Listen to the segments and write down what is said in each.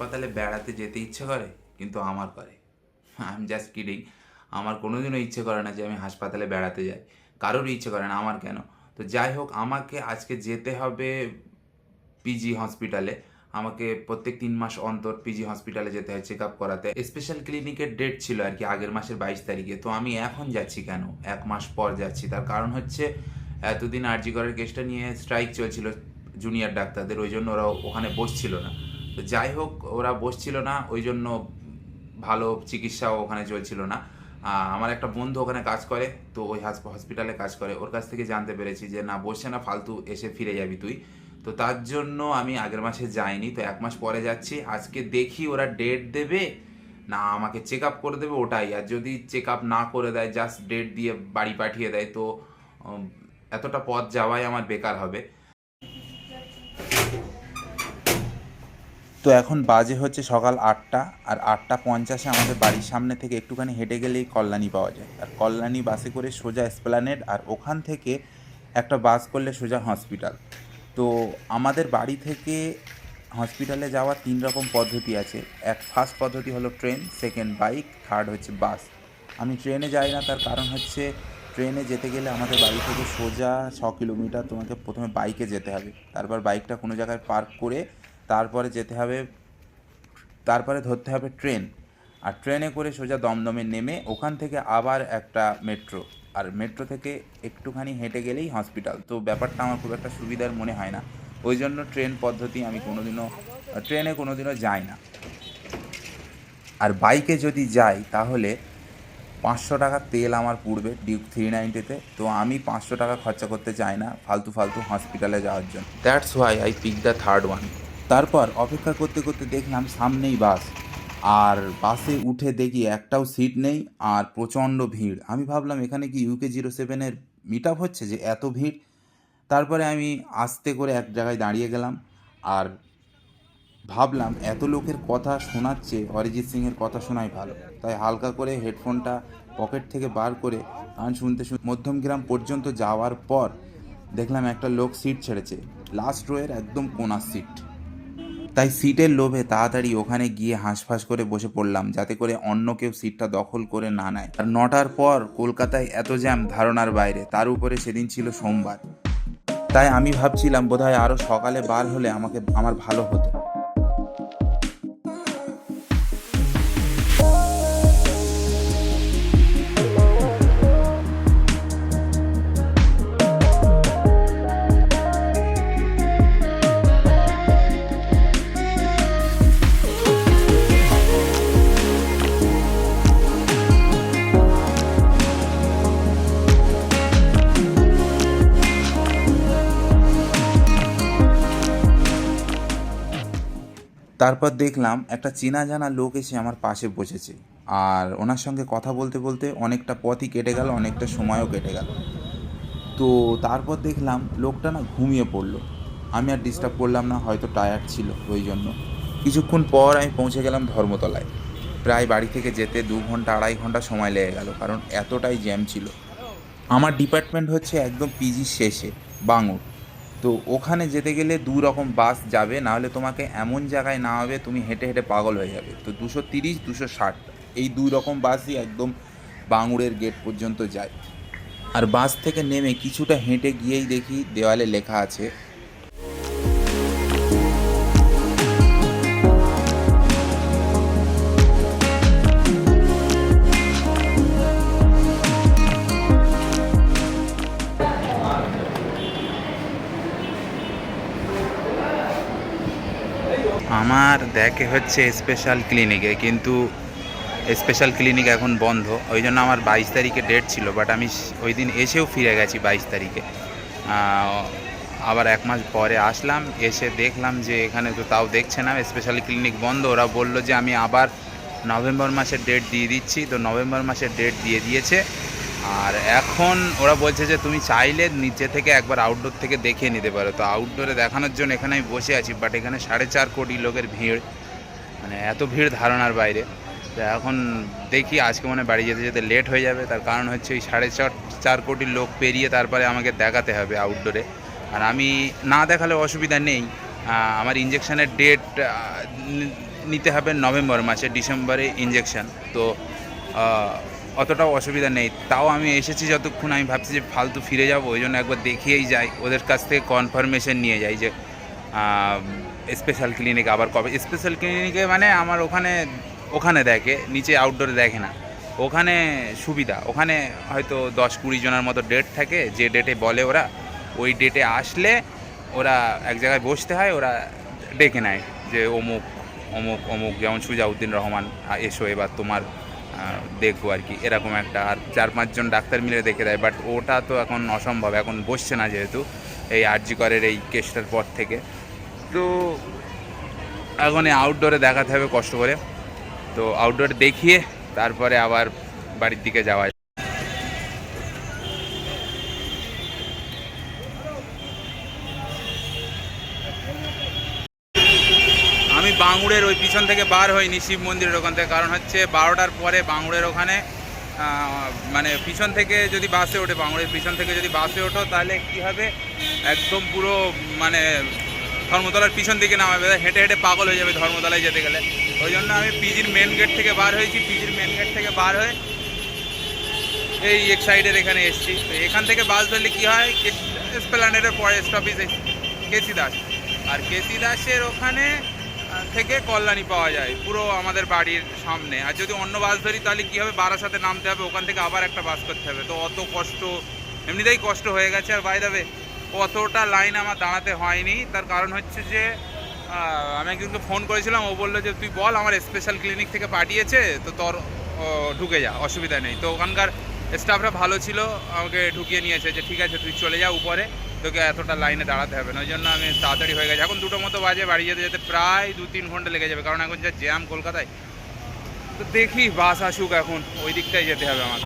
হাসপাতালে বেড়াতে যেতে ইচ্ছে করে, কিন্তু আমার করে। I am just kidding. আমার কোনোদিনও ইচ্ছে করে না যে আমি হাসপাতালে বেড়াতে যাই। কারোরই ইচ্ছে করে না, আমার কেন? তো যাই হোক, আমাকে আজকে যেতে হবে পিজি হসপিটালে। আমাকে প্রত্যেক ৩ মাস অন্তর পিজি হসপিটালে যেতে হয় চেক আপ করাতে। স্পেশাল ক্লিনিকের ডেট ছিল আর কি আগের মাসের ২২ তারিখে। তো আমি এখন যাচ্ছি কেন? ১ মাস পর যাচ্ছি। তার কারণ হচ্ছে এতদিন আরজি করের কেসটা নিয়ে স্ট্রাইক চলছিল জুনিয়র ডাক্তারদের, ওই জন্য ওরা ওখানে বসছিল না। তো যাই হোক, ওরা বসছিল না, ওই জন্য ভালো চিকিৎসাও ওখানে চলছিল না। আমার একটা বন্ধু ওখানে কাজ করে, তো ওই হসপিটালে কাজ করে, ওর কাছ থেকে জানতে পেরেছি যে না, বসছে না, ফালতু এসে ফিরে যাবি তুই। তো তার জন্য আমি আগের মাসে যাইনি, তো ১ মাস পরে যাচ্ছি। আজকে দেখি ওরা ডেট দেবে না আমাকে চেক আপ করে দেবে, ওটাই। আর যদি চেক আপ না করে দেয়, জাস্ট ডেট দিয়ে বাড়ি পাঠিয়ে দেয়, তো উম, এতটা পথ যাওয়াই আমার বেকার হবে। তো এখন বাজে হচ্ছে সকাল ৮টা, আর ৮টা ৫০-এ আমাদের বাড়ির সামনে থেকে একটুখানি হেঁটে গেলেই কল্যাণী পাওয়া যায়। আর কল্যাণী বাসে করে সোজা এসপ্ল্যানেড, আর ওখান থেকে একটা বাস করলে সোজা হসপিটাল। তো আমাদের বাড়ি থেকে হসপিটালে যাওয়ার ৩ রকম পদ্ধতি আছে। ফার্স্ট পদ্ধতি হলো ট্রেন, সেকেন্ড বাইক, থার্ড হচ্ছে বাস। আমি ট্রেনে যাই না, তার কারণ হচ্ছে ট্রেনে যেতে গেলে আমাদের বাড়ি থেকে সোজা ৬ কিলোমিটার তোমাকে প্রথমে বাইকে যেতে হবে, তারপর বাইকটা কোনো জায়গায় পার্ক করে তারপরে যেতে হবে, তারপরে ধরতে হবে ট্রেন। আর ট্রেনে করে সোজা দমদমে নেমে ওখান থেকে আবার একটা মেট্রো, আর মেট্রো থেকে একটুখানি হেঁটে গেলেই হসপিটাল। তো ব্যাপারটা আমার খুব একটা সুবিধার মনে হয় না, ওই জন্য ট্রেন পদ্ধতি আমি ট্রেনে কোনোদিনও যাই না। আর বাইকে যদি যাই তাহলে ৫০০ টাকা তেল আমার পুড়বে ডিউক 390-তে। তো আমি ৫০০ টাকা খরচা করতে চাই না ফালতু ফালতু হসপিটালে যাওয়ার জন্য। That's why I pick the third one. তারপর অপেক্ষা করতে করতে দেখলাম সামনেই বাস, আর বাসে উঠে দেখি একটাও সিট নেই, আর প্রচণ্ড ভিড়। আমি ভাবলাম এখানে কি UK07-এর মিট আপ হচ্ছে যে এত ভিড়। তারপরে আমি আস্তে করে এক জায়গায় দাঁড়িয়ে গেলাম, আর ভাবলাম এত লোকের কথা শোনার চেয়ে অরিজিৎ সিংয়ের কথা শোনাই ভালো। তাই হালকা করে হেডফোনটা পকেট থেকে বার করে গান শুনতে শুনতে মধ্যমগ্রাম পর্যন্ত যাওয়ার পর দেখলাম একটা লোক সিট ছেড়েছে, লাস্ট রোয়ের একদম কোনার সিট। তাই সিটের লোভে তাড়াতাড়ি ওখানে গিয়ে হাঁসফাঁস করে বসে পড়লাম, যাতে করে অন্য কেউ সিটটা দখল করে না নেয়। আর ৯টার পর কলকাতায় এত জ্যাম ধারণার বাইরে, তার উপরে সেদিন ছিল সোমবার। তাই আমি ভাবছিলাম বোধহয় আরও সকালে বার হলে আমার ভালো হতো। তারপর দেখলাম একটা চেনা জানা লোক এসে আমার পাশে বসেছে, আর ওনার সঙ্গে কথা বলতে বলতে অনেকটা পথই কেটে গেল, অনেকটা সময়ও কেটে গেল। তো তারপর দেখলাম লোকটা না ঘুমিয়ে পড়লো। আমি আর ডিস্টার্ব করলাম না, হয়তো টায়ার্ড ছিল ওই জন্য। কিছুক্ষণ পর আমি পৌঁছে গেলাম ধর্মতলায়। প্রায় বাড়ি থেকে যেতে ২ ঘন্টা ২.৫ ঘন্টা সময় লেগে গেল, কারণ এতটাই জ্যাম ছিল। আমার ডিপার্টমেন্ট হচ্ছে একদম পিজির শেষে, বাঙুর। তো ওখানে যেতে গেলে ২ রকম বাস যাবে, নাহলে তোমাকে এমন জায়গায় নামাবে তুমি হেঁটে হেঁটে পাগল হয়ে যাবে। তো ২৩০, ২৬০ এই ২ রকম বাসই একদম বাঙুরের গেট পর্যন্ত যায়। আর বাস থেকে নেমে কিছুটা হেঁটে গিয়েই দেখি দেওয়ালে লেখা আছে, আমার দেখে হচ্ছে স্পেশাল ক্লিনিকে, কিন্তু স্পেশাল ক্লিনিক এখন বন্ধ। ওই জন্য আমার ২২ তারিখে ডেট ছিল, বাট আমি ওই দিন এসেও ফিরে গেছি ২২ তারিখে। আবার ১ মাস পরে আসলাম, এসে দেখলাম যে এখানে তো তাও দেখছে না, স্পেশাল ক্লিনিক বন্ধ। ওরা বললো যে আমি আবার নভেম্বর মাসের ডেট দিয়ে দিচ্ছি, তো নভেম্বর মাসের ডেট দিয়ে দিয়েছে। আর এখন ওরা বলছে যে তুমি চাইলে নিচে থেকে একবার আউটডোর থেকে দেখিয়ে নিতে পারো। তো আউটডোরে দেখানোর জন্য এখানে আমি বসে আছি, বাট এখানে ৪.৫ কোটি লোকের ভিড়, মানে এত ভিড় ধারণার বাইরে। তো এখন দেখি আজকে মনে বাড়ি যেতে যেতে লেট হয়ে যাবে, তার কারণ হচ্ছে ওই ৪.৫ কোটি লোক পেরিয়ে তারপরে আমাকে দেখাতে হবে আউটডোরে। আর আমি না দেখালে অসুবিধা নেই, আমার ইঞ্জেকশানের ডেট নিতে হবে নভেম্বর মাসে, ডিসেম্বরে ইঞ্জেকশান। তো অতটাও অসুবিধা নেই। তাও আমি এসেছি যতক্ষণ, আমি ভাবছি যে ফালতু ফিরে যাবো, ওই জন্য একবার দেখিয়েই যাই, ওদের কাছ থেকে কনফার্মেশন নিয়ে যাই যে স্পেশাল ক্লিনিক আবার কবে। স্পেশাল ক্লিনিকে মানে আমার ওখানে দেখে, নিচে আউটডোরে দেখে না। ওখানে সুবিধা, ওখানে হয়তো 10-20 জনের মতো ডেট থাকে, যে ডেটে বলে ওরা, ওই ডেটে আসলে ওরা এক জায়গায় বসতে হয়, ওরা ডেকে নেয় যে অমুক অমুক অমুক, যেমন সুজাউদ্দিন রহমান, এসো এবার তোমার দেখবো আর কি, এরকম একটা। আর 4-5 জন ডাক্তার মিলে দেখে দেয়, বাট ওটা তো এখন অসম্ভব, এখন বসছে না যেহেতু এই আরজি করের এই কেসটার পর থেকে। তো এখন এই আউটডোরে দেখাতে হবে কষ্ট করে। তো আউটডোরে দেখিয়ে তারপরে আবার বাড়ির দিকে যাওয়া। আমি বাঙুড়ের ওই পিছন থেকে বার হইনি শিব মন্দিরের ওখান থেকে, কারণ হচ্ছে 12টার পরে বাঙুড়ের ওখানে মানে পিছন থেকে যদি বাসে ওঠে, বাঙুড়ের পিছন থেকে যদি বাসে ওঠো, তাহলে কী হবে, একদম পুরো মানে ধর্মতলার পিছন দিকে নামাবে, হেঁটে হেঁটে পাগল হয়ে যাবে ধর্মতলায় যেতে গেলে। ওই জন্য আমি পিজির মেন গেট থেকে বার হয়েছি, পিজির মেন গেট থেকে বার হয়ে এই এক সাইডের এখানে এসছি। তো এখান থেকে বাস ধরলে কী হয়, এসপ্ল্যানেডের পরে স্টপেজ কেসি দাস, আর কেসি দাসের ওখানে থেকে কল্যাণী পাওয়া যায় পুরো আমাদের বাড়ির সামনে। আর যদি অন্য বাস ধরি তাহলে কী হবে, বারাসাতে নামতে হবে, ওখান থেকে আবার একটা বাস করতে হবে। তো অত কষ্ট, এমনিতেই কষ্ট হয়ে গেছে। আর বাই দ্য ওয়ে, অতটা লাইন আমার দাঁড়াতে হয়নি। তার কারণ হচ্ছে যে আমি একজনকে ফোন করেছিলাম, ও বললো যে তুই বল, আমার স্পেশাল ক্লিনিক থেকে পাঠিয়েছে, তো তোর ঢুকে যা, অসুবিধা নেই। তো ওখানকার স্টাফরা ভালো ছিল, আমাকে ঢুকিয়ে নিয়েছে যে ঠিক আছে তুই চলে যা উপরে, তোকে এতটা লাইনে দাঁড়াতে হবে না। ওই জন্য আমি তাড়াতাড়ি হয়ে গেছে। এখন 2টো মতো বাজে, বাড়ি যেতে যেতে প্রায় 2-3 ঘন্টা লেগে যাবে, কারণ এখন যা জ্যাম কলকাতায়। তো দেখি বাস আসুক, এখন ওই দিকটাই যেতে হবে আমার।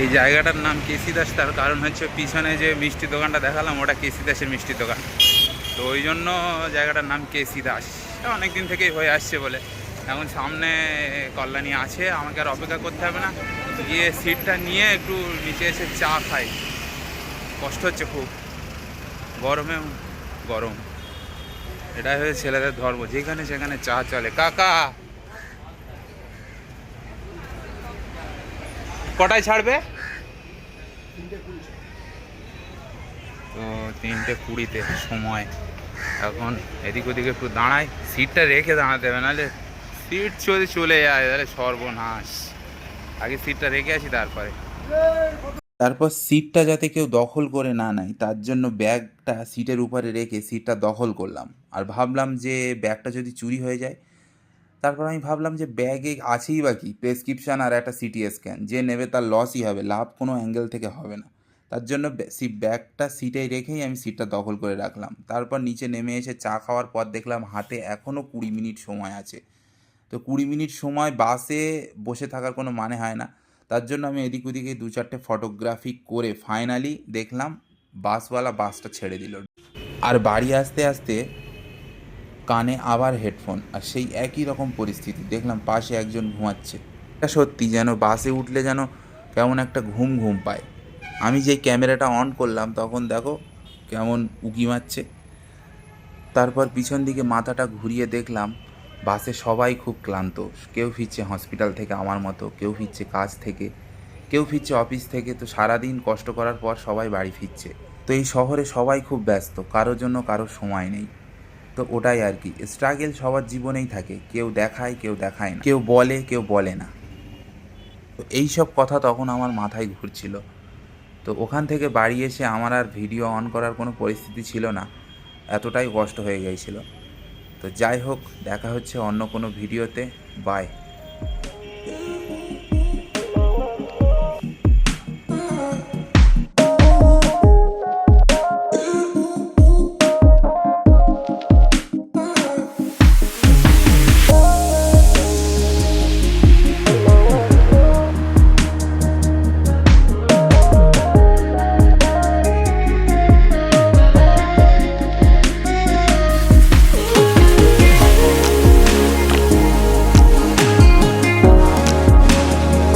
এই জায়গাটার নাম কেসি দাস, তার কারণ হচ্ছে পিছনে যে মিষ্টির দোকানটা দেখালাম, ওটা কেসি দাসের মিষ্টির দোকান। তো ওই জন্য জায়গাটার নাম কেসি দাস, অনেক দিন থেকেই হয়ে আসছে বলে। এখন সামনে কল্যাণী আছে, আমাকে আর অপেক্ষা করতে হবে না, গিয়ে সিটটা নিয়ে একটু নিচে এসে চা খাই। কষ্ট হচ্ছে খুব, গরমে গরম, এটাই হচ্ছে ছেলেদের ধর্ম, যেখানে সেখানে চা চলে। কাকা কটায় ছাড়বে? তো 3:20 সময়। এখন এদিক ওদিকে একটু দাঁড়াই, সিটটা রেখে দাঁড়াতে হবে, নাহলে সিট যদি চলে যায় তাহলে সর্বনাশ। আগে সিটটা রেখে আসি, তারপর সিটটা যাতে কেউ দখল করে না নেয়, তার জন্য ব্যাগটা সিটের উপরে রেখে সিটটা দখল করলাম। আর ভাবলাম যে ব্যাগটা যদি চুরি হয়ে যায়, তারপর আমি ভাবলাম যে ব্যাগে আছেই বা কি, প্রেসক্রিপশান আর একটা সিটি স্ক্যান, যে নেবে তার লসই হবে, লাভ কোনো অ্যাঙ্গেল থেকে হবে না। তার জন্য ব্যাগটা সিটে রেখেই আমি সিটটা দখল করে রাখলাম। তারপর নিচে নেমে এসে চা খাওয়ার পর দেখলাম হাতে এখনও 20 মিনিট সময় আছে। তো 20 মিনিট সময় বাসে বসে থাকার কোনো মানে হয় না। তার জন্য আমি এদিক ওদিকে 2-4টে ফটোগ্রাফি করে ফাইনালি দেখলাম বাসওয়ালা বাসটা ছেড়ে দিল। আর বাড়ি আসতে আসতে কানে আবার হেডফোন, আর সেই একই রকম পরিস্থিতি, দেখলাম পাশে একজন ঘুমাচ্ছে। এটা সত্যি যেন বাসে উঠলে যেন কেমন একটা ঘুম ঘুম পায়। আমি যেই ক্যামেরাটা অন করলাম তখন দেখো কেমন উকি মারছে। তারপর পিছন দিকে মাথাটা ঘুরিয়ে দেখলাম বাসে সবাই খুব ক্লান্ত, কেউ ফিরছে হসপিটাল থেকে আমার মতো, কেউ ফিরছে কাজ থেকে, কেউ ফিরছে অফিস থেকে। তো সারাদিন কষ্ট করার পর সবাই বাড়ি ফিরছে। তো এই শহরে সবাই খুব ব্যস্ত, কারোর জন্য কারোর সময় নেই। তো ওটাই আর কি, স্ট্রাগল সবার জীবনেই থাকে, কেউ দেখায় কেউ দেখায় না, কেউ বলে কেউ বলে না। তো এইসব কথা তখন আমার মাথায় ঘুরছিল। তো ওখান থেকে বাড়ি এসে আমার আর ভিডিও অন করার কোনো পরিস্থিতি ছিল না, এতটাই কষ্ট হয়ে গিয়েছিল। তো যাই হোক, দেখা হচ্ছে অন্য কোনো ভিডিওতে। বাই।